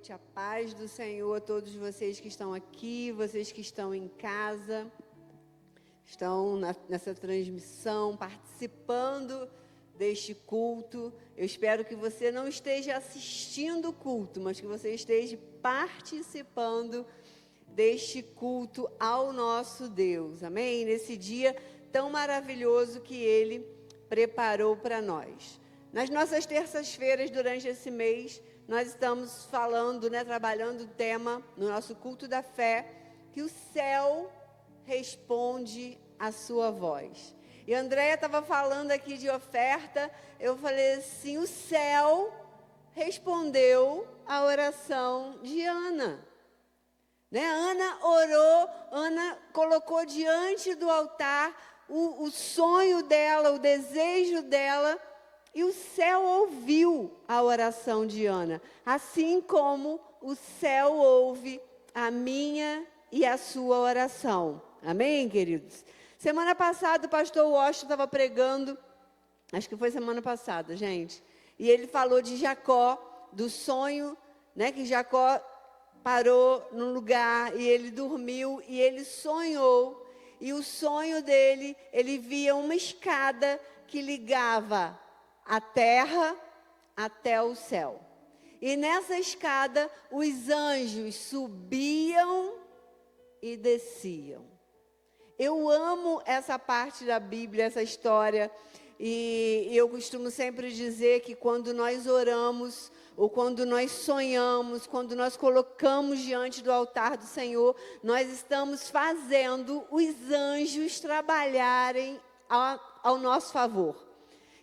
noite, a paz do Senhor a todos vocês que estão aqui, vocês que estão em casa, estão nessa transmissão, participando deste culto. Eu espero que você não esteja assistindo o culto, mas que você esteja participando deste culto ao nosso Deus, amém? Nesse dia tão maravilhoso que Ele preparou para nós. Nas nossas terças-feiras, durante esse mês, nós estamos falando, trabalhando o tema, no nosso culto da fé, que o céu responde à sua voz. E a Andréia estava falando aqui de oferta, eu falei assim, o céu respondeu à oração de Ana. Ana orou, Ana colocou diante do altar o sonho dela, o desejo dela, e o céu ouviu a oração de Ana, assim como o céu ouve a minha e a sua oração. Amém, queridos? Semana passada o pastor Washington estava pregando, acho que foi semana passada, gente, e ele falou de Jacó, do sonho, que Jacó parou num lugar e ele dormiu e ele sonhou, e o sonho dele, ele via uma escada que ligava a terra até o céu. E nessa escada, os anjos subiam e desciam. Eu amo essa parte da Bíblia, essa história. E eu costumo sempre dizer que quando nós oramos, ou quando nós sonhamos, quando nós colocamos diante do altar do Senhor, nós estamos fazendo os anjos trabalharem ao nosso favor.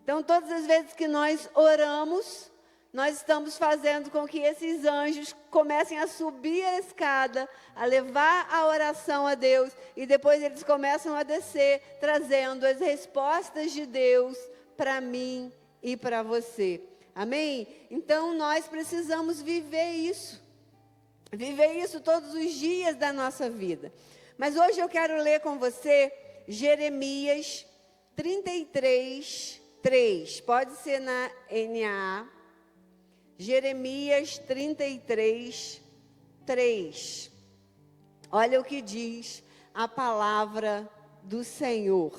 Então, todas as vezes que nós oramos, nós estamos fazendo com que esses anjos comecem a subir a escada, a levar a oração a Deus, e depois eles começam a descer, trazendo as respostas de Deus para mim e para você. Amém? Então, nós precisamos viver isso todos os dias da nossa vida. Mas hoje eu quero ler com você Jeremias 33, 3, pode ser na NAA, Jeremias 33, 3. Olha o que diz a palavra do Senhor.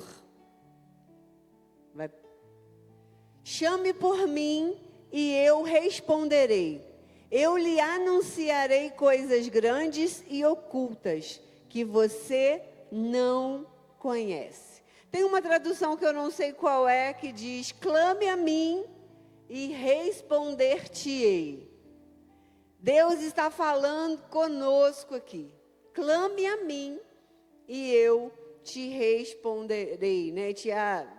Chame por mim e eu responderei. Eu lhe anunciarei coisas grandes e ocultas que você não conhece. Tem uma tradução que eu não sei qual é, que diz, clame a mim e responder-te-ei. Deus está falando conosco aqui. Clame a mim e eu te responderei,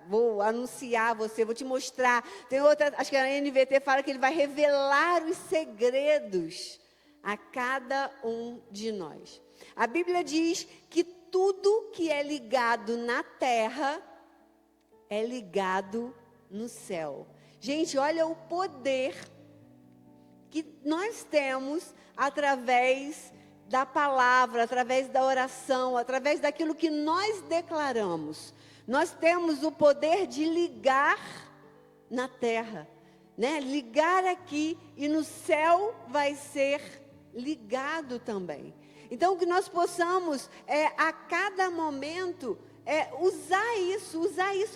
vou anunciar você, vou te mostrar. Tem outra, acho que a NVT fala que ele vai revelar os segredos a cada um de nós. A Bíblia diz que tudo que é ligado na terra é ligado no céu. Gente, olha o poder que nós temos através da palavra, através da oração, através daquilo que nós declaramos. Nós temos o poder de ligar na terra, ligar aqui, e no céu vai ser ligado também. Então, que nós possamos, a cada momento, usar isso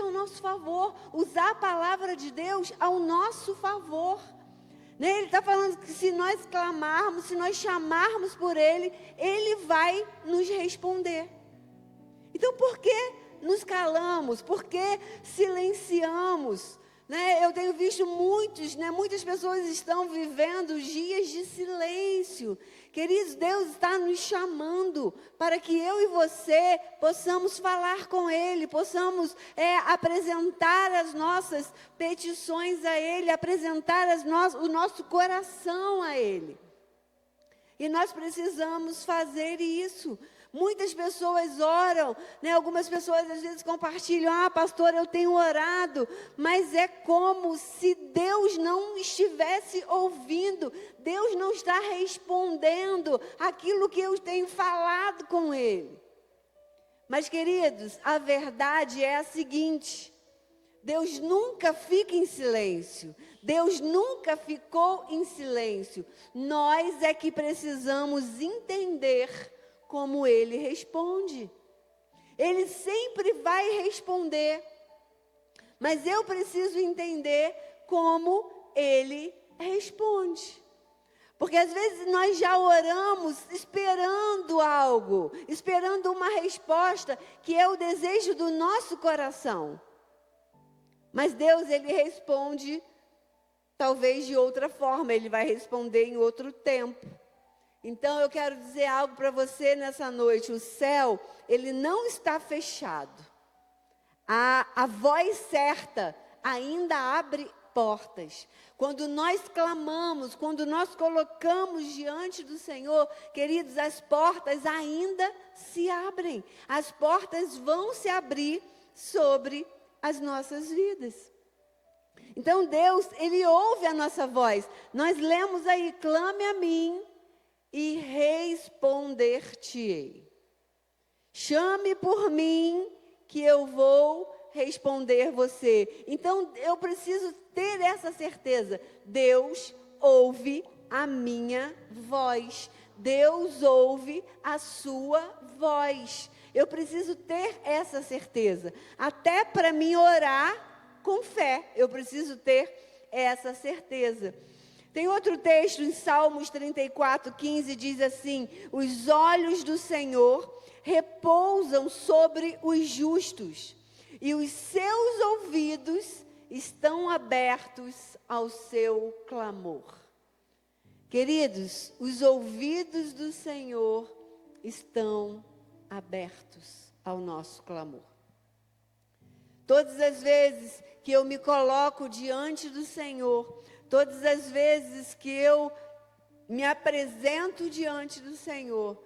ao nosso favor, usar a palavra de Deus ao nosso favor. Ele está falando que se nós clamarmos, se nós chamarmos por Ele, Ele vai nos responder. Então, por que nos calamos? Por que silenciamos? Eu tenho visto muitas pessoas estão vivendo dias de silêncio. Queridos, Deus está nos chamando para que eu e você possamos falar com Ele, possamos apresentar as nossas petições a Ele, apresentar o nosso coração a Ele. E nós precisamos fazer isso. Muitas pessoas oram, algumas pessoas às vezes compartilham, pastor, eu tenho orado, mas é como se Deus não estivesse ouvindo, Deus não está respondendo aquilo que eu tenho falado com Ele. Mas, queridos, a verdade é a seguinte, Deus nunca fica em silêncio. Deus nunca ficou em silêncio. Nós é que precisamos entender como Ele responde. Ele sempre vai responder. Mas eu preciso entender como Ele responde. Porque às vezes nós já oramos esperando algo, esperando uma resposta que é o desejo do nosso coração. Mas Deus, Ele responde talvez de outra forma, Ele vai responder em outro tempo. Então eu quero dizer algo para você nessa noite. O céu, ele não está fechado. A voz certa ainda abre portas. Quando nós clamamos, quando nós colocamos diante do Senhor, queridos, as portas ainda se abrem. As portas vão se abrir sobre as nossas vidas. Então Deus, Ele ouve a nossa voz. Nós lemos aí, clame a mim e responder-te-ei. Chame por mim que eu vou responder você. Então eu preciso ter essa certeza. Deus ouve a minha voz. Deus ouve a sua voz. Eu preciso ter essa certeza. Até para mim orar com fé, eu preciso ter essa certeza. Tem outro texto em Salmos 34:15, diz assim: os olhos do Senhor repousam sobre os justos, e os seus ouvidos estão abertos ao seu clamor. Queridos, os ouvidos do Senhor estão abertos ao nosso clamor. Todas as vezes que eu me coloco diante do Senhor, todas as vezes que eu me apresento diante do Senhor,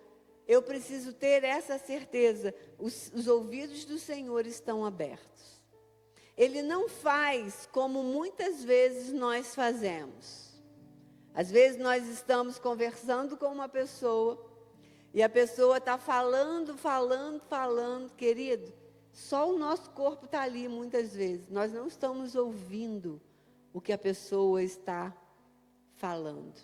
eu preciso ter essa certeza. Os ouvidos do Senhor estão abertos. Ele não faz como muitas vezes nós fazemos. Às vezes nós estamos conversando com uma pessoa e a pessoa está falando, querido. Só o nosso corpo está ali muitas vezes. Nós não estamos ouvindo o que a pessoa está falando.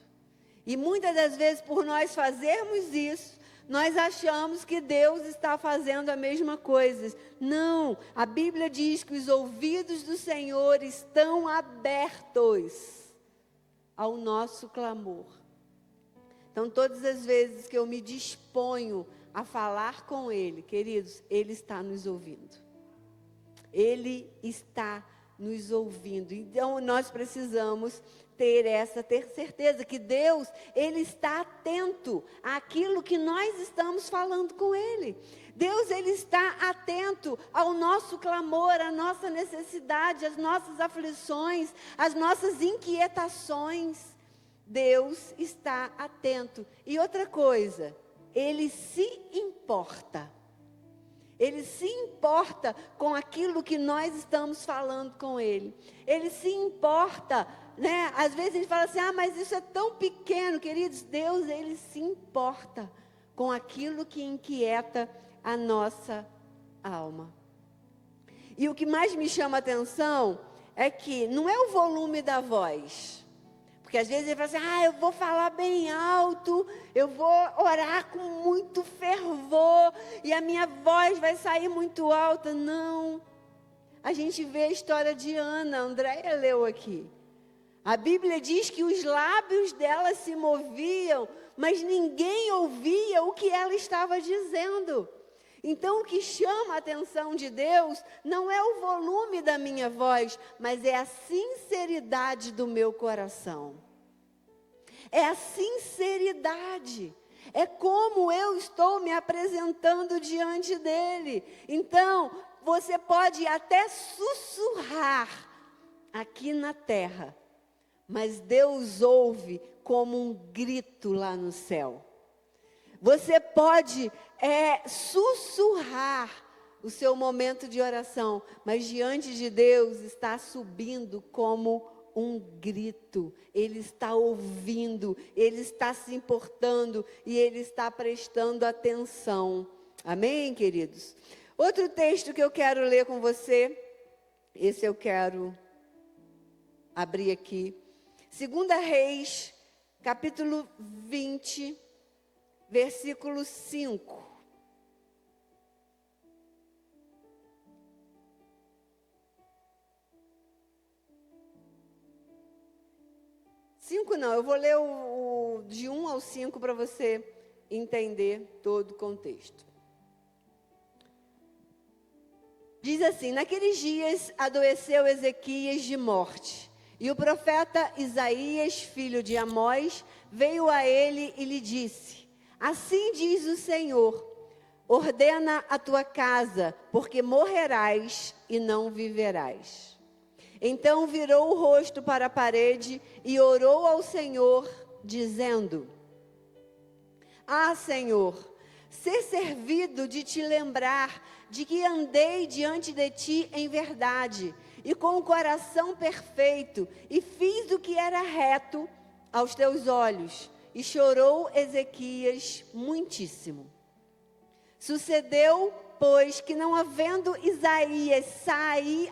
E muitas das vezes, por nós fazermos isso, nós achamos que Deus está fazendo a mesma coisa. Não, a Bíblia diz que os ouvidos do Senhor estão abertos ao nosso clamor. Então, todas as vezes que eu me disponho a falar com Ele, queridos, Ele está nos ouvindo. Ele está nos ouvindo. Então, nós precisamos ter certeza que Deus, Ele está atento àquilo que nós estamos falando com Ele. Deus, Ele está atento ao nosso clamor, à nossa necessidade, às nossas aflições, às nossas inquietações. Deus está atento. E outra coisa, Ele se importa. Ele se importa com aquilo que nós estamos falando com Ele. Ele se importa, né? Às vezes a gente fala assim, mas isso é tão pequeno, queridos. Deus, Ele se importa com aquilo que inquieta a nossa alma. E o que mais me chama a atenção é que não é o volume da voz. Porque às vezes ele fala assim, eu vou falar bem alto, eu vou orar com muito fervor, e a minha voz vai sair muito alta. Não. A gente vê a história de Ana, a Andréia leu aqui. A Bíblia diz que os lábios dela se moviam, mas ninguém ouvia o que ela estava dizendo. Então, o que chama a atenção de Deus não é o volume da minha voz, mas é a sinceridade do meu coração. É a sinceridade. É como eu estou me apresentando diante dEle. Então, você pode até sussurrar aqui na terra, mas Deus ouve como um grito lá no céu. Você pode sussurrar o seu momento de oração, mas diante de Deus está subindo como um grito. Ele está ouvindo, Ele está se importando e Ele está prestando atenção. Amém, queridos? Outro texto que eu quero ler com você Esse eu quero abrir aqui. 2 Reis, capítulo 20, versículo 5. Cinco não, eu vou ler de 1 ao 5 para você entender todo o contexto. Diz assim: naqueles dias adoeceu Ezequias de morte, e o profeta Isaías, filho de Amós, veio a ele e lhe disse: assim diz o Senhor, ordena a tua casa, porque morrerás e não viverás. Então virou o rosto para a parede e orou ao Senhor, dizendo: ah, Senhor, ser servido de te lembrar de que andei diante de ti em verdade e com o coração perfeito, e fiz o que era reto aos teus olhos. E chorou Ezequias muitíssimo. Sucedeu, pois, que não havendo Isaías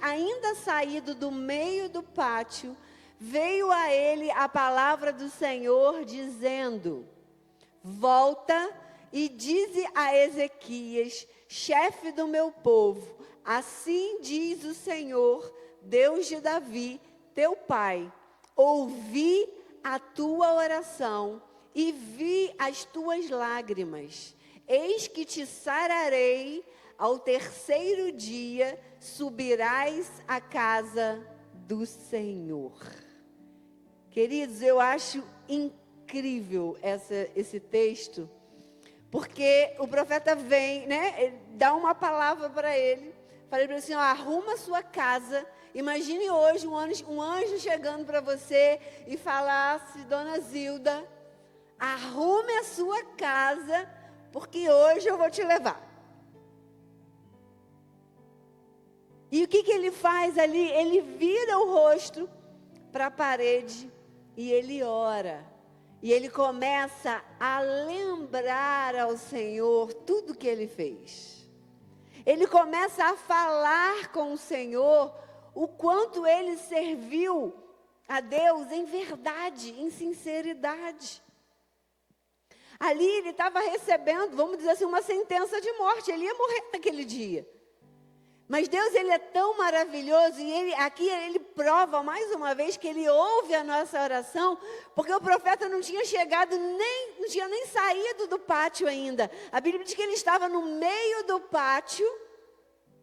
ainda saído do meio do pátio, veio a ele a palavra do Senhor, dizendo: volta e dize a Ezequias, chefe do meu povo, assim diz o Senhor, Deus de Davi, teu pai: ouvi a tua oração e vi as tuas lágrimas. Eis que te sararei, ao terceiro dia subirás à casa do Senhor. Queridos, eu acho incrível esse texto, porque o profeta vem, ele dá uma palavra para ele, fala para ele assim: ó, arruma a sua casa. Imagine hoje um anjo chegando para você e falasse: dona Zilda, arrume a sua casa, porque hoje eu vou te levar. E o que ele faz ali? Ele vira o rosto para a parede e ele ora. E ele começa a lembrar ao Senhor tudo que ele fez. Ele começa a falar com o Senhor o quanto ele serviu a Deus em verdade, em sinceridade. Ali ele estava recebendo, vamos dizer assim, uma sentença de morte. Ele ia morrer naquele dia. Mas Deus, ele é tão maravilhoso, e aqui ele prova mais uma vez que ele ouve a nossa oração, porque o profeta não tinha chegado, não tinha nem saído do pátio ainda. A Bíblia diz que ele estava no meio do pátio.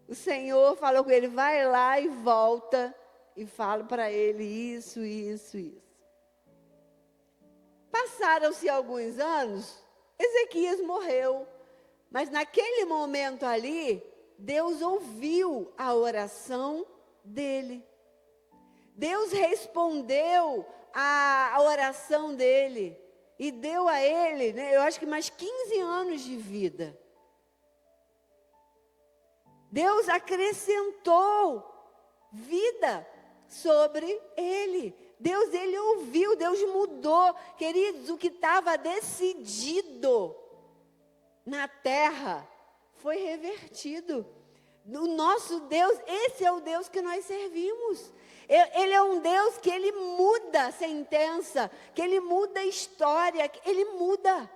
O Senhor falou com ele: vai lá e volta e fala para ele isso, isso, isso. Passaram-se alguns anos, Ezequias morreu, mas naquele momento ali, Deus ouviu a oração dele. Deus respondeu a oração dele e deu a ele, eu acho que mais 15 anos de vida. Deus acrescentou vida sobre ele. Deus, ele ouviu, Deus mudou. Queridos, o que estava decidido na terra foi revertido. O nosso Deus, esse é o Deus que nós servimos. Ele é um Deus que ele muda a sentença, que ele muda a história, que ele muda.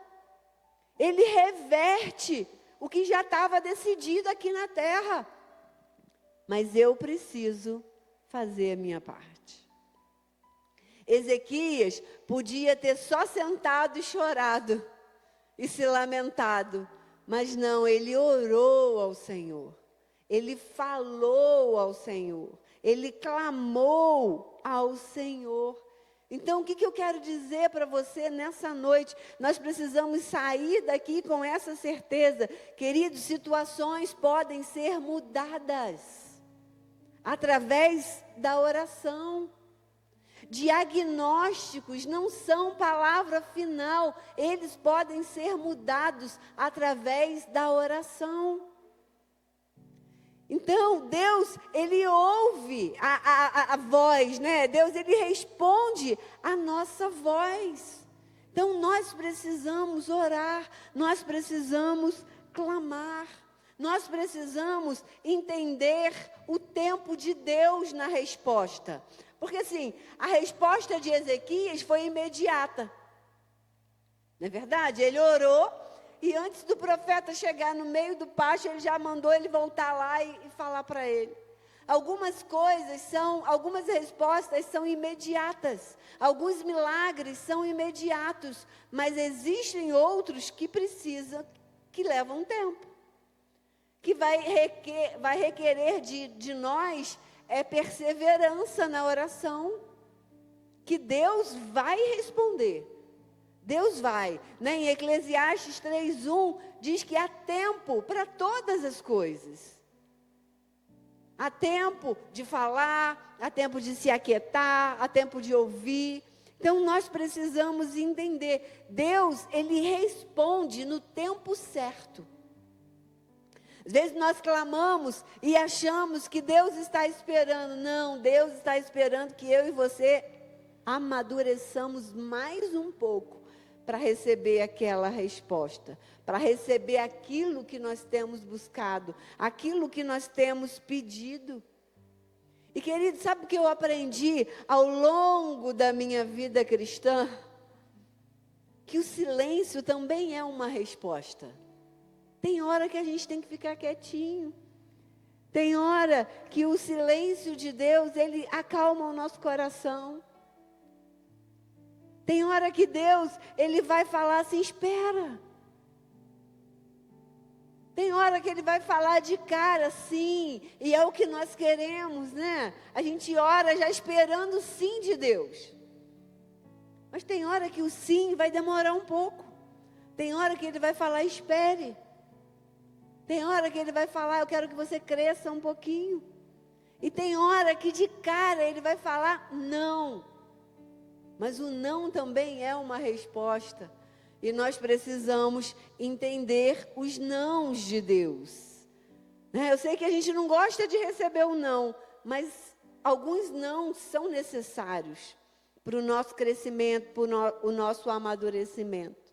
Ele reverte o que já estava decidido aqui na terra. Mas eu preciso fazer a minha parte. Ezequias podia ter só sentado e chorado e se lamentado. Mas não, ele orou ao Senhor, ele falou ao Senhor, ele clamou ao Senhor. Então, o que eu quero dizer para você nessa noite? Nós precisamos sair daqui com essa certeza. Queridos, situações podem ser mudadas através da oração. Diagnósticos não são palavra final, eles podem ser mudados através da oração. Então, Deus, ele ouve a voz, Deus, ele responde a nossa voz. Então, nós precisamos orar, nós precisamos clamar, Nós precisamos entender o tempo de Deus na resposta. Porque assim, a resposta de Ezequias foi imediata. Não é verdade? Ele orou e antes do profeta chegar no meio do pasto, ele já mandou ele voltar lá e falar para ele. Algumas respostas são imediatas. Alguns milagres são imediatos. Mas existem outros que levam tempo. Que vai requerer de nós perseverança na oração. Que Deus vai responder. Deus vai. Né? Em Eclesiastes 3:1 diz que há tempo para todas as coisas. Há tempo de falar, há tempo de se aquietar, há tempo de ouvir. Então, nós precisamos entender. Deus, Ele responde no tempo certo. Às vezes nós clamamos e achamos que Deus está esperando. Não, Deus está esperando que eu e você amadureçamos mais um pouco para receber aquela resposta, para receber aquilo que nós temos buscado, aquilo que nós temos pedido. E querido, sabe o que eu aprendi ao longo da minha vida cristã? Que o silêncio também é uma resposta. Tem hora que a gente tem que ficar quietinho. Tem hora que o silêncio de Deus, ele acalma o nosso coração. Tem hora que Deus, Ele vai falar assim, espera. Tem hora que Ele vai falar de cara, sim. E é o que nós queremos, né? A gente ora já esperando o sim de Deus. Mas tem hora que o sim vai demorar um pouco. Tem hora que Ele vai falar, espere. Tem hora que Ele vai falar, eu quero que você cresça um pouquinho. E tem hora que de cara Ele vai falar, não. Mas o não também é uma resposta. E nós precisamos entender os nãos de Deus. Eu sei que a gente não gosta de receber o não, mas alguns não são necessários para o nosso crescimento, para o nosso amadurecimento.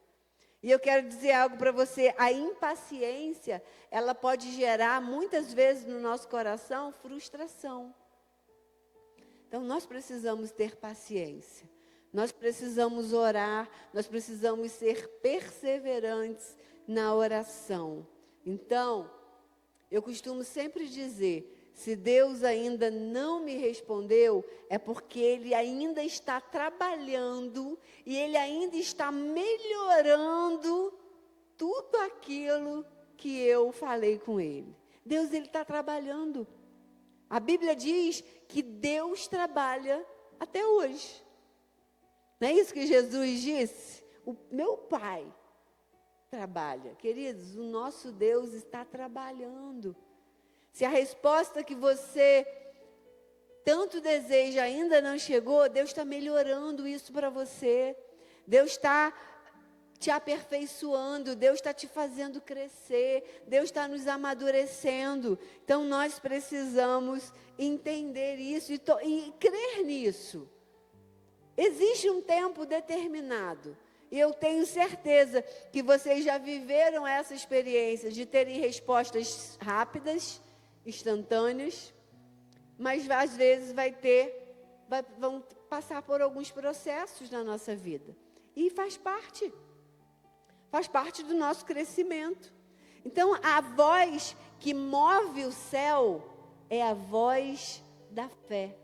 E eu quero dizer algo para você, a impaciência, ela pode gerar muitas vezes no nosso coração frustração. Então nós precisamos ter paciência. Nós precisamos orar, nós precisamos ser perseverantes na oração. Então, eu costumo sempre dizer, se Deus ainda não me respondeu, é porque Ele ainda está trabalhando e Ele ainda está melhorando tudo aquilo que eu falei com Ele. Deus, Ele está trabalhando. A Bíblia diz que Deus trabalha até hoje. Não é isso que Jesus disse? O meu Pai trabalha. Queridos, o nosso Deus está trabalhando. Se a resposta que você tanto deseja ainda não chegou, Deus está melhorando isso para você. Deus está te aperfeiçoando, Deus está te fazendo crescer, Deus está nos amadurecendo. Então, nós precisamos entender isso e crer nisso. Existe um tempo determinado. E eu tenho certeza que vocês já viveram essa experiência de terem respostas rápidas, instantâneas, mas às vezes vão passar por alguns processos na nossa vida. E faz parte do nosso crescimento. Então, a voz que move o céu é a voz da fé.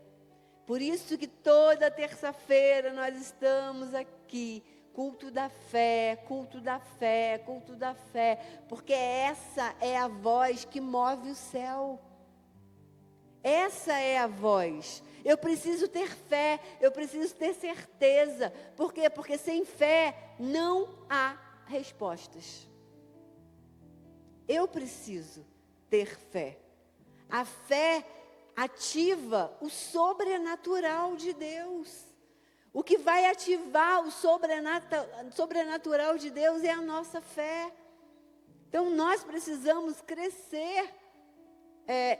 Por isso que toda terça-feira nós estamos aqui, culto da fé, culto da fé, culto da fé, porque essa é a voz que move o céu. Essa é a voz. Eu preciso ter fé, eu preciso ter certeza. Por quê? Porque sem fé não há respostas. Eu preciso ter fé. A fé ativa o sobrenatural de Deus. O que vai ativar o sobrenatural de Deus é a nossa fé. Então, nós precisamos crescer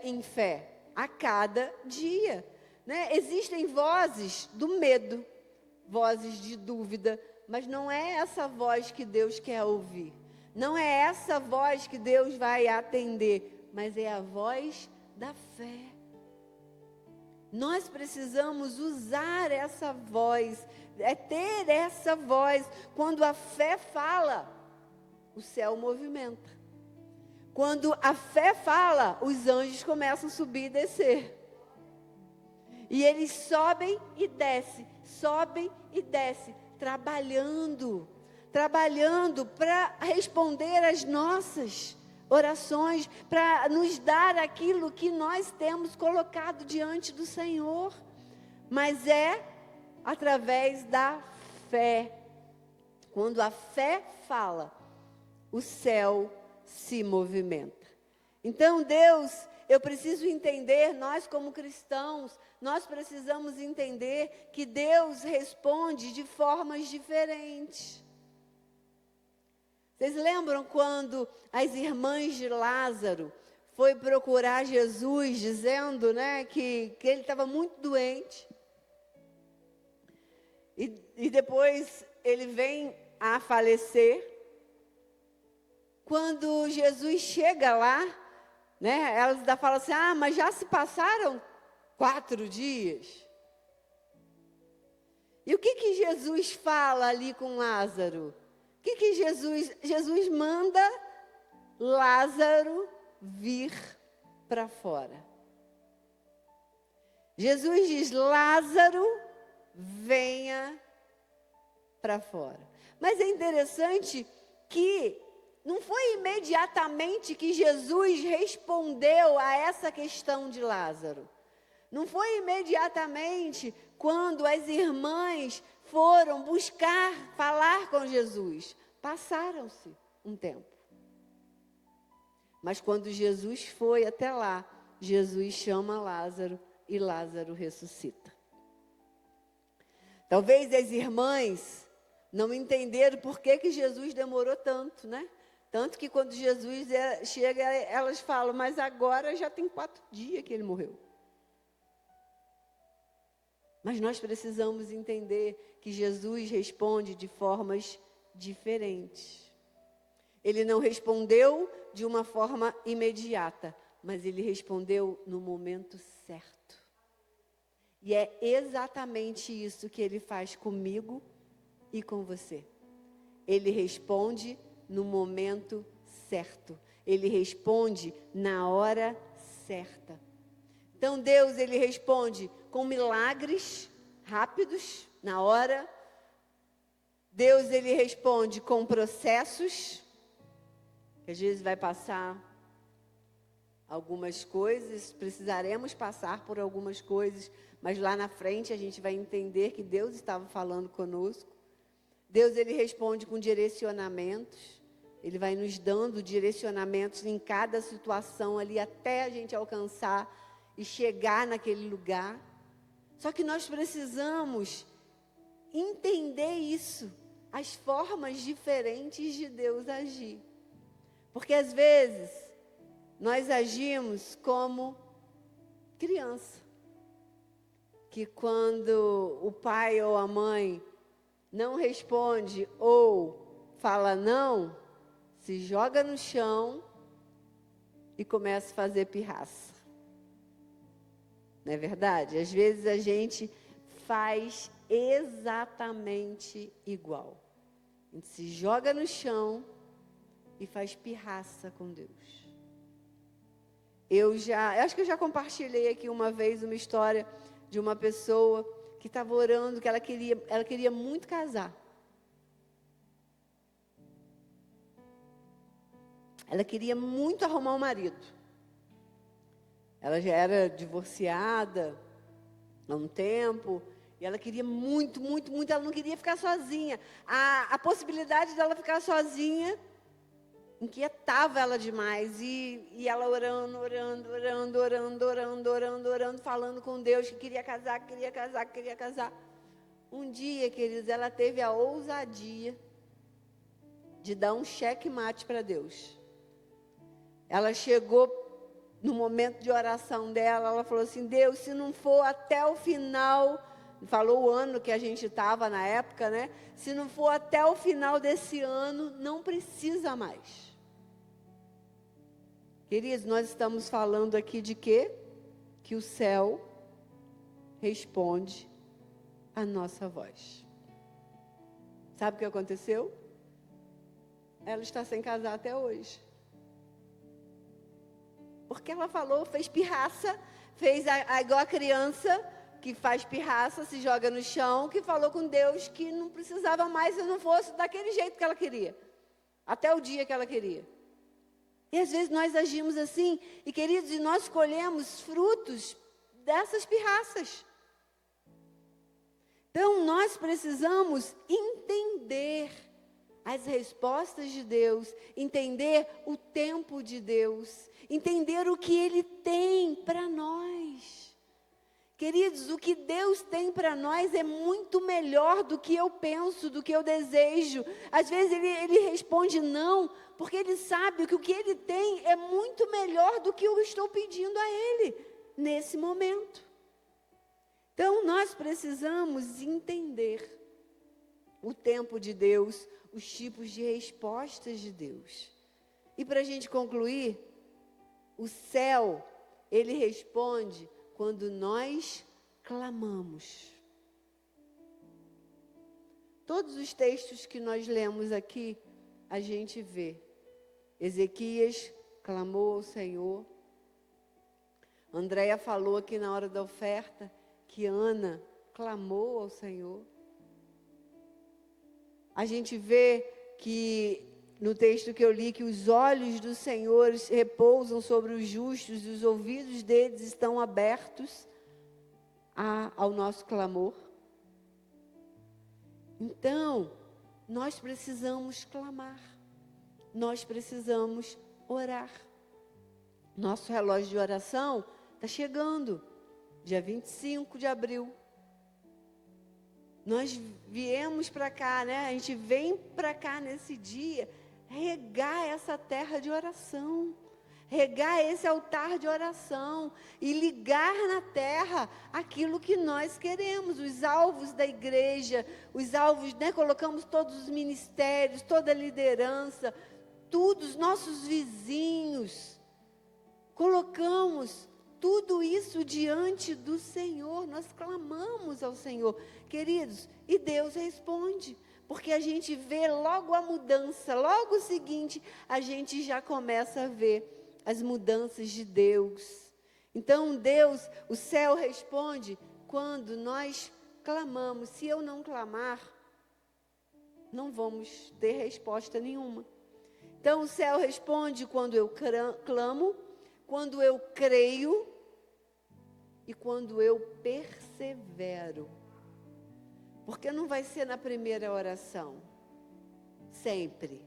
em fé a cada dia. Né? Existem vozes do medo, vozes de dúvida, mas não é essa voz que Deus quer ouvir. Não é essa voz que Deus vai atender, mas é a voz da fé. Nós precisamos usar essa voz, ter essa voz. Quando a fé fala, o céu movimenta. Quando a fé fala, os anjos começam a subir e descer. E eles sobem e descem, trabalhando para responder às nossas orações, para nos dar aquilo que nós temos colocado diante do Senhor. Mas é através da fé. Quando a fé fala, o céu se movimenta. Então, Deus, eu preciso entender, nós como cristãos, nós precisamos entender que Deus responde de formas diferentes. Vocês lembram quando as irmãs de Lázaro foi procurar Jesus, dizendo, né, que ele estava muito doente. E depois ele vem a falecer. Quando Jesus chega lá, né, elas ainda falam assim, mas já se passaram 4 dias. E o que Jesus fala ali com Lázaro? O que Jesus manda Lázaro vir para fora. Jesus diz, Lázaro, venha para fora. Mas é interessante que não foi imediatamente que Jesus respondeu a essa questão de Lázaro. Não foi imediatamente quando as irmãs foram buscar falar com Jesus. Passaram-se um tempo. Mas quando Jesus foi até lá, Jesus chama Lázaro e Lázaro ressuscita. Talvez as irmãs não entenderam por que Jesus demorou tanto, né? Tanto que quando Jesus chega, elas falam, mas agora já tem 4 dias que ele morreu. Mas nós precisamos entender que Jesus responde de formas diferentes. Ele não respondeu de uma forma imediata, mas ele respondeu no momento certo. E é exatamente isso que ele faz comigo e com você. Ele responde no momento certo. Ele responde na hora certa. Então Deus, ele responde com milagres rápidos, na hora. Deus, ele responde com processos, que às vezes vai passar algumas coisas, precisaremos passar por algumas coisas, mas lá na frente a gente vai entender que Deus estava falando conosco. Deus, ele responde com direcionamentos, ele vai nos dando direcionamentos em cada situação ali, até a gente alcançar e chegar naquele lugar. Só que nós precisamos entender isso, as formas diferentes de Deus agir. Porque às vezes nós agimos como criança, que quando o pai ou a mãe não responde ou fala não, se joga no chão e começa a fazer pirraça. Não é verdade? Às vezes a gente faz exatamente igual. A gente se joga no chão e faz pirraça com Deus. Eu acho que eu já compartilhei aqui uma vez uma história de uma pessoa que estava orando, que ela queria muito casar. Ela queria muito arrumar um marido. Ela já era divorciada há um tempo, e ela queria muito, muito, muito, ela não queria ficar sozinha. A possibilidade dela ficar sozinha inquietava ela demais, e ela orando, falando com Deus, que queria casar. Um dia, queridos, ela teve a ousadia de dar um checkmate para Deus. Ela chegou no momento de oração dela, ela falou assim, Deus, se não for até o final falou o ano que a gente estava na época, né? Se não for até o final desse ano, não precisa mais. Queridos, nós estamos falando aqui de quê? Que o céu responde a nossa voz. Sabe o que aconteceu? Ela está sem casar até hoje. Porque ela falou, fez pirraça, fez igual a criança que faz pirraça, se joga no chão, que falou com Deus que não precisava mais se não fosse daquele jeito que ela queria. Até o dia que ela queria. E às vezes nós agimos assim, e queridos, e nós colhemos frutos dessas pirraças. Então, nós precisamos entender as respostas de Deus, entender o tempo de Deus, entender o que Ele tem para nós. Queridos, o que Deus tem para nós é muito melhor do que eu penso, do que eu desejo. Às vezes Ele responde não, porque Ele sabe que o que Ele tem é muito melhor do que eu estou pedindo a Ele nesse momento. Então, nós precisamos entender o tempo de Deus, os tipos de respostas de Deus. E para a gente concluir, o céu, ele responde quando nós clamamos. Todos os textos que nós lemos aqui, a gente vê. Ezequias clamou ao Senhor. Andréia falou aqui na hora da oferta que Ana clamou ao Senhor. A gente vê que, no texto que eu li, que os olhos do Senhor repousam sobre os justos e os ouvidos deles estão abertos ao nosso clamor. Então, nós precisamos clamar. Nós precisamos orar. Nosso relógio de oração está chegando. Dia 25 de abril. Nós viemos para cá, né? A gente vem para cá nesse dia, regar essa terra de oração, regar esse altar de oração e ligar na terra aquilo que nós queremos, os alvos da igreja, os alvos, né? Colocamos todos os ministérios, toda a liderança, tudo, os nossos vizinhos, colocamos tudo isso diante do Senhor, nós clamamos ao Senhor, queridos, e Deus responde, porque a gente vê logo a mudança, logo o seguinte, a gente já começa a ver as mudanças de Deus. Então Deus, o céu responde quando nós clamamos. Se eu não clamar, não vamos ter resposta nenhuma. Então o céu responde quando eu clamo, quando eu creio, e quando eu persevero. Porque não vai ser na primeira oração. Sempre.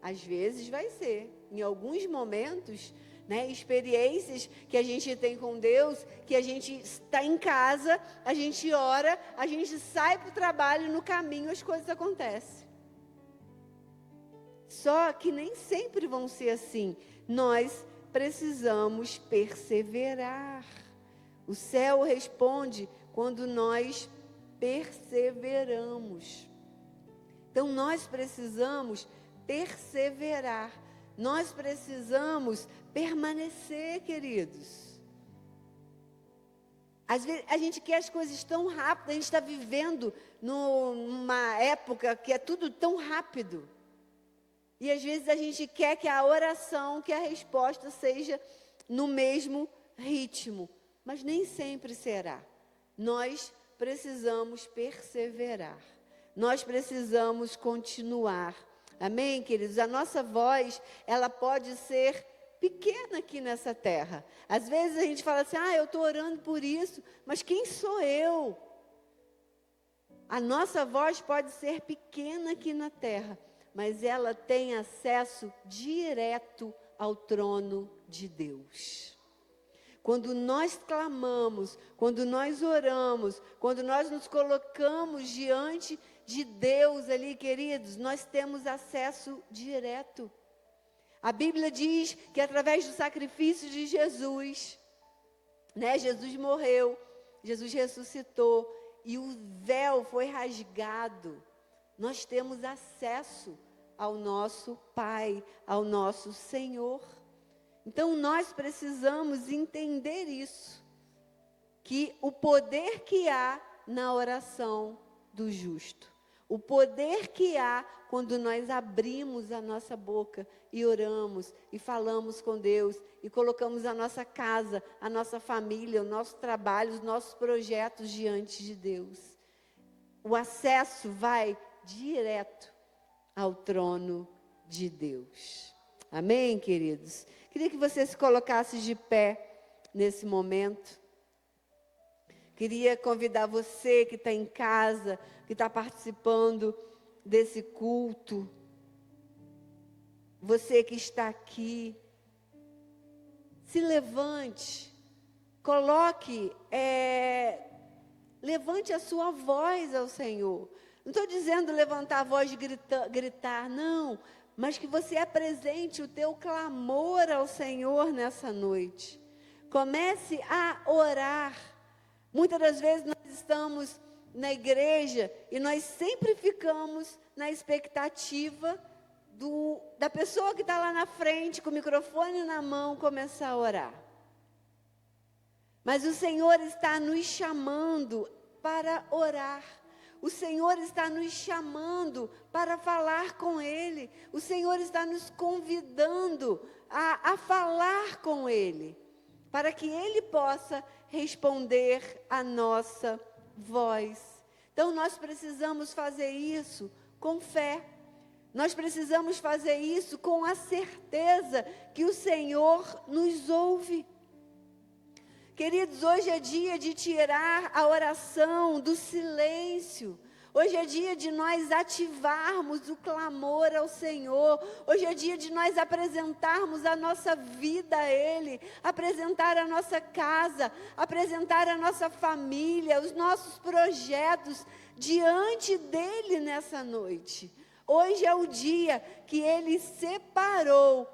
Às vezes vai ser. Em alguns momentos, né, experiências que a gente tem com Deus, que a gente está em casa, a gente ora, a gente sai para o trabalho, no caminho as coisas acontecem. Só que nem sempre vão ser assim. Nós precisamos perseverar. O céu responde quando nós perseveramos. Então, nós precisamos perseverar. Nós precisamos permanecer, queridos. Às vezes, a gente quer as coisas tão rápido. A gente está vivendo numa época que é tudo tão rápido. E, às vezes, a gente quer que a oração, que a resposta seja no mesmo ritmo. Mas nem sempre será. Nós precisamos perseverar. Nós precisamos continuar. Amém, queridos? A nossa voz, ela pode ser pequena aqui nessa terra. Às vezes a gente fala assim, eu estou orando por isso, mas quem sou eu? A nossa voz pode ser pequena aqui na terra, mas ela tem acesso direto ao trono de Deus. Quando nós clamamos, quando nós oramos, quando nós nos colocamos diante de Deus ali, queridos, nós temos acesso direto. A Bíblia diz que através do sacrifício de Jesus, né, Jesus morreu, Jesus ressuscitou, e o véu foi rasgado. Nós temos acesso ao nosso Pai, ao nosso Senhor. Então nós precisamos entender isso, que o poder que há na oração do justo, o poder que há quando nós abrimos a nossa boca e oramos e falamos com Deus e colocamos a nossa casa, a nossa família, o nosso trabalho, os nossos projetos diante de Deus. O acesso vai direto ao trono de Deus. Amém, queridos? Queria que você se colocasse de pé nesse momento. Queria convidar você que está em casa, que está participando desse culto, você que está aqui, se levante, levante a sua voz ao Senhor. Não estou dizendo levantar a voz de gritar, não, mas que você apresente o teu clamor ao Senhor nessa noite. Comece a orar. Muitas das vezes nós estamos na igreja e nós sempre ficamos na expectativa da pessoa que está lá na frente, com o microfone na mão, começar a orar. Mas o Senhor está nos chamando para orar. O Senhor está nos chamando para falar com Ele. O Senhor está nos convidando a falar com Ele, para que Ele possa responder a nossa voz. Então nós precisamos fazer isso com fé. Nós precisamos fazer isso com a certeza que o Senhor nos ouve. Queridos, hoje é dia de tirar a oração do silêncio. Hoje é dia de nós ativarmos o clamor ao Senhor. Hoje é dia de nós apresentarmos a nossa vida a Ele, apresentar a nossa casa, apresentar a nossa família, os nossos projetos diante dEle nessa noite. Hoje é o dia que Ele separou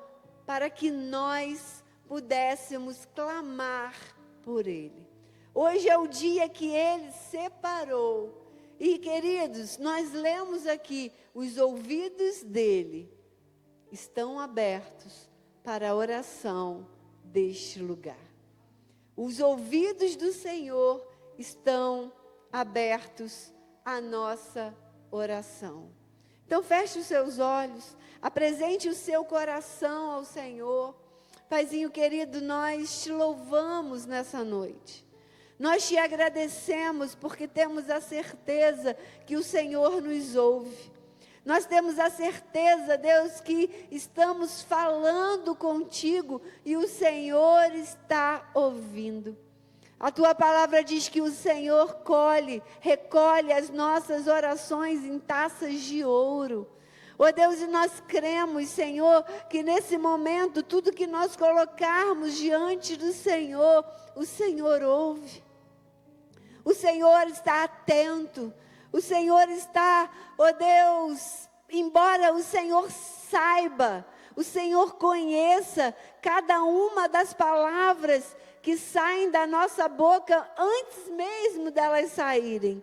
para que nós pudéssemos clamar por Ele. Hoje é o dia que Ele separou. E, queridos, nós lemos aqui, os ouvidos dEle estão abertos para a oração deste lugar. Os ouvidos do Senhor estão abertos à nossa oração. Então, feche os seus olhos, apresente o seu coração ao Senhor. Paizinho querido, nós te louvamos nessa noite. Nós te agradecemos porque temos a certeza que o Senhor nos ouve. Nós temos a certeza, Deus, que estamos falando contigo e o Senhor está ouvindo. A tua palavra diz que o Senhor recolhe as nossas orações em taças de ouro. Ó Deus, e nós cremos, Senhor, que nesse momento, tudo que nós colocarmos diante do Senhor, o Senhor ouve. O Senhor está atento. O Senhor está, ó Deus, embora o Senhor saiba, o Senhor conheça cada uma das palavras que saem da nossa boca antes mesmo delas saírem.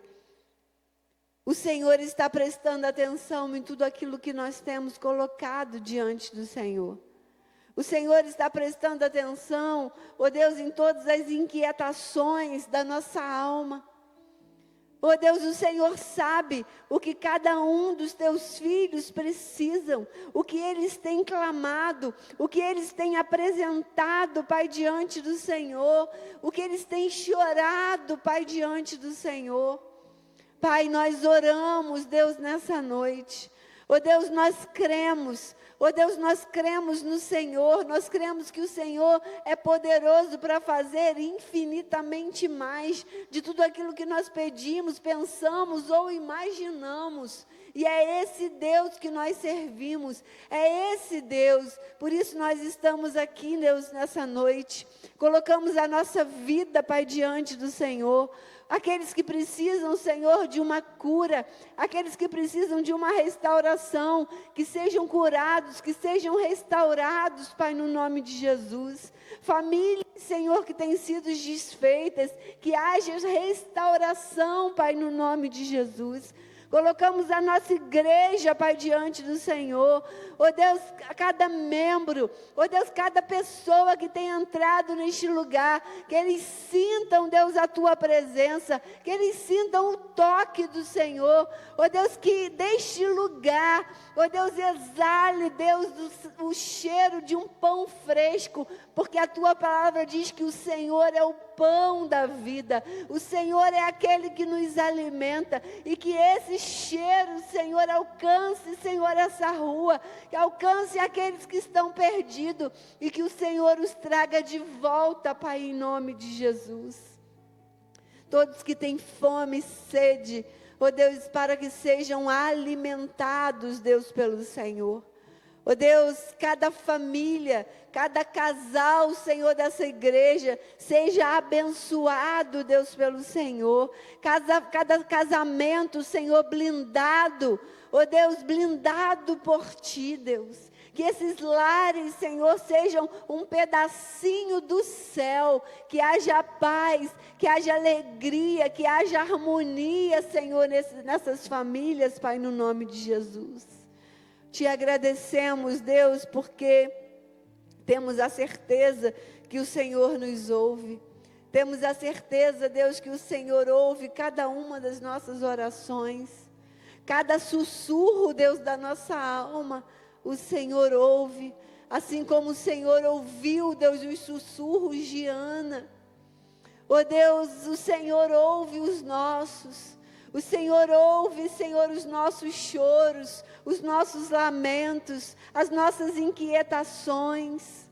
O Senhor está prestando atenção em tudo aquilo que nós temos colocado diante do Senhor. O Senhor está prestando atenção, ó Deus, em todas as inquietações da nossa alma. Ó Deus, o Senhor sabe o que cada um dos teus filhos precisam, o que eles têm clamado, o que eles têm apresentado, Pai, diante do Senhor, o que eles têm chorado, Pai, diante do Senhor. Pai, nós oramos, Deus, nessa noite. Ó Deus, nós cremos. Ó Deus, nós cremos no Senhor. Nós cremos que o Senhor é poderoso para fazer infinitamente mais de tudo aquilo que nós pedimos, pensamos ou imaginamos. E é esse Deus que nós servimos, é esse Deus. Por isso nós estamos aqui, Deus, nessa noite. Colocamos a nossa vida, Pai, diante do Senhor. Aqueles que precisam, Senhor, de uma cura, aqueles que precisam de uma restauração, que sejam curados, que sejam restaurados, Pai, no nome de Jesus. Famílias, Senhor, que têm sido desfeitas, que haja restauração, Pai, no nome de Jesus. Colocamos a nossa igreja, Pai, diante do Senhor. Ó Deus, cada membro, ó Deus, cada pessoa que tem entrado neste lugar, que eles sintam, Deus, a Tua presença, que eles sintam o toque do Senhor. Ó Deus, que deste lugar, ó Deus, exale, Deus, o cheiro de um pão fresco, porque a Tua palavra diz que o Senhor é o pão da vida, o Senhor é aquele que nos alimenta, e que esse cheiro, Senhor, alcance, Senhor, essa rua, que alcance aqueles que estão perdidos, e que o Senhor os traga de volta, Pai, em nome de Jesus. Todos que têm fome e sede, ó Deus, para que sejam alimentados, Deus, pelo Senhor. Ó Deus, cada família, cada casal, Senhor, dessa igreja, seja abençoado, Deus, pelo Senhor. Cada casamento, Senhor, blindado, ó Deus, blindado por Ti, Deus. Que esses lares, Senhor, sejam um pedacinho do céu, que haja paz, que haja alegria, que haja harmonia, Senhor, nessas famílias, Pai, no nome de Jesus. Te agradecemos, Deus, porque temos a certeza que o Senhor nos ouve. Temos a certeza, Deus, que o Senhor ouve cada uma das nossas orações. Cada sussurro, Deus, da nossa alma, o Senhor ouve. Assim como o Senhor ouviu, Deus, os sussurros de Ana. Oh Deus, o Senhor ouve os nossos. O Senhor ouve, Senhor, os nossos choros, os nossos lamentos, as nossas inquietações.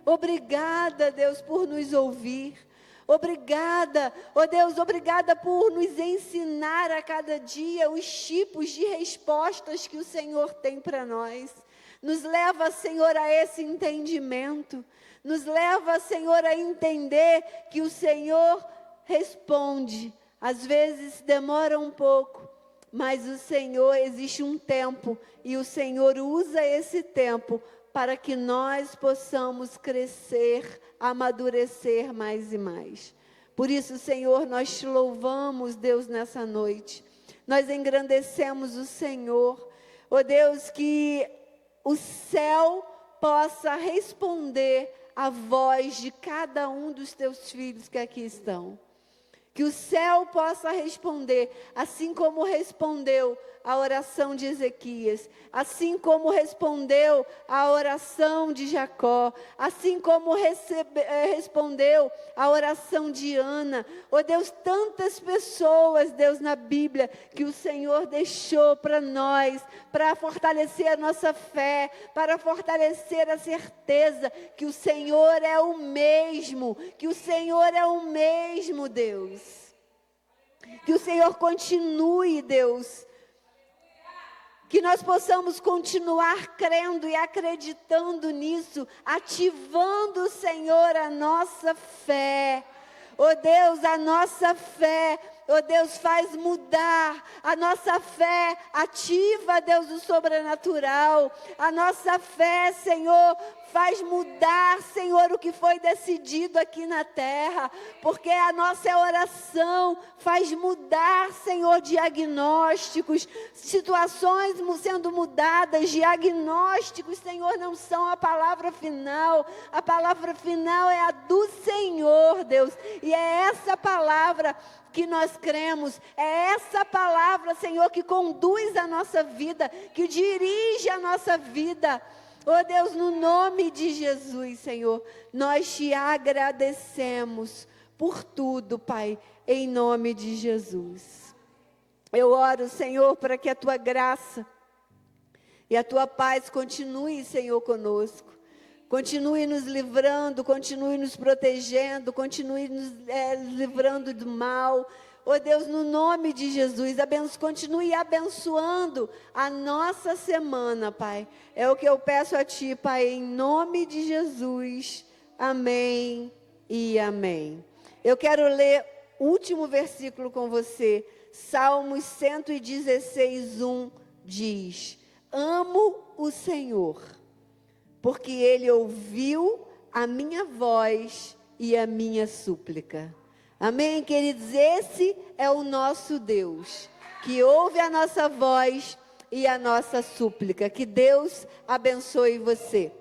Obrigada, Deus, por nos ouvir. Obrigada, ó Deus, obrigada por nos ensinar a cada dia os tipos de respostas que o Senhor tem para nós. Nos leva, Senhor, a esse entendimento. Nos leva, Senhor, a entender que o Senhor responde. Às vezes demora um pouco, mas o Senhor, existe um tempo, e o Senhor usa esse tempo para que nós possamos crescer, amadurecer mais e mais. Por isso, Senhor, nós te louvamos, Deus, nessa noite. Nós engrandecemos o Senhor. Ó Deus, que o céu possa responder à voz de cada um dos teus filhos que aqui estão. Que o céu possa responder, assim como respondeu a oração de Ezequias, assim como respondeu a oração de Jacó, assim como respondeu a oração de Ana. Oh Deus, tantas pessoas, Deus, na Bíblia, que o Senhor deixou para nós, para fortalecer a nossa fé, para fortalecer a certeza que o Senhor é o mesmo, que o Senhor é o mesmo, Deus. Que o Senhor continue, Deus, que nós possamos continuar crendo e acreditando nisso, ativando, Senhor, a nossa fé. Oh Deus, a nossa fé, oh Deus, faz mudar. A nossa fé ativa, Deus, o sobrenatural. A nossa fé, Senhor, faz mudar, Senhor, o que foi decidido aqui na terra, porque a nossa oração faz mudar, Senhor, diagnósticos, situações sendo mudadas, diagnósticos, Senhor, não são a palavra final é a do Senhor, Deus, e é essa palavra que nós cremos, é essa palavra, Senhor, que conduz a nossa vida, que dirige a nossa vida. Oh Deus, no nome de Jesus, Senhor, nós te agradecemos por tudo, Pai, em nome de Jesus. Eu oro, Senhor, para que a Tua graça e a Tua paz continue, Senhor, conosco. Continue nos livrando, continue nos protegendo, continue nos livrando do mal. Oh Deus, no nome de Jesus, continue abençoando a nossa semana, Pai. É o que eu peço a Ti, Pai, em nome de Jesus. Amém e amém. Eu quero ler o último versículo com você. Salmos 116:1 diz: amo o Senhor, porque Ele ouviu a minha voz e a minha súplica. Amém, queridos? Esse é o nosso Deus, que ouve a nossa voz e a nossa súplica. Que Deus abençoe você.